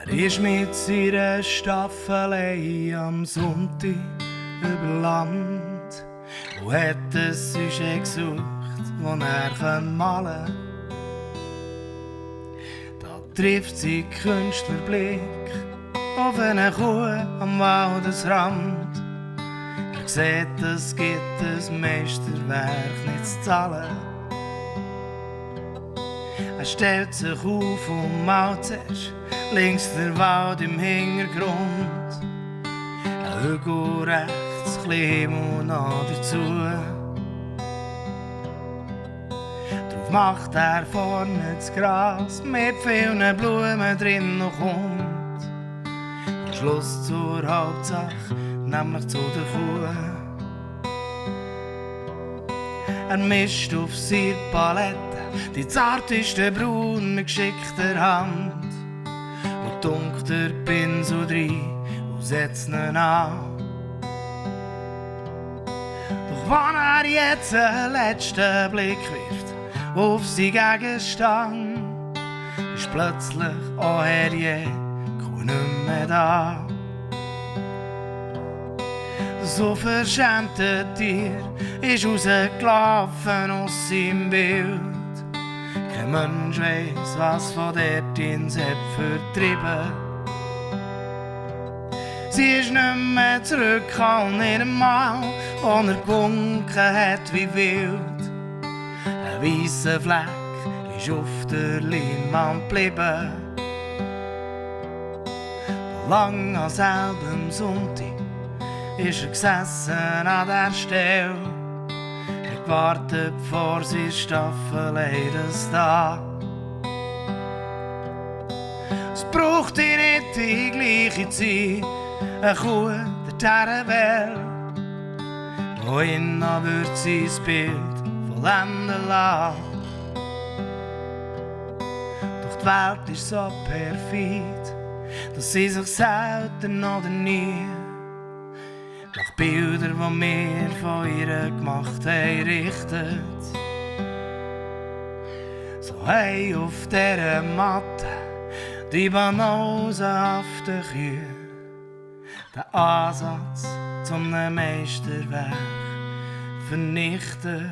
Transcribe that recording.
Er ist mit seiner Staffelei am Sonntag über Land und hat ein Sujet gesucht, das er malen kann. Da trifft sein Künstlerblick auf eine Kuh am Waldesrand. Er sieht, es gibt ein Meisterwerk nicht zu zahlen. Er stellt sich auf und malt zuerst links der Wald im Hintergrund. Ein Hügel rechts, ein Himmel noch dazu. Darauf macht er vorne das Gras mit vielen Blumen drin noch kommt. Am Schluss zur Hauptsache, nämlich zu der Kuh. Er mischt auf seiner Palette die zarteste Braun mit geschickter Hand und tunkt der Pinsel rein und setzt ihn an. Doch wenn er jetzt einen letzten Blick wirft auf seinen Gegenstand, ist plötzlich auch herrje nicht mehr da. So verschämte Tier ist rausgelaufen aus seinem Bild. Kein Mensch weiss, was von dort ins hat vertrieben. Sie ist nicht mehr zurückgekommen in einem Mal, wo er gewunken hat wie wild. Ein weisser Fleck ist auf der Leinwand geblieben. Lang an selben Sonntag ist er gesessen an der Stelle. Er gewartet vor seiner Staffelei das da. Es braucht ihn nicht die gleiche Zeit, eine Kuh der Welt, wo ihn noch wird sein Bild vollenden lassen. Doch die Welt ist so perfid, dass sie sich selten oder nie nach Bildern, die wir von ihr gemacht haben, richtet. So hey auf dieser Matte die banosenhaften Kühe, der Ansatz zum Meisterwerk vernichtet.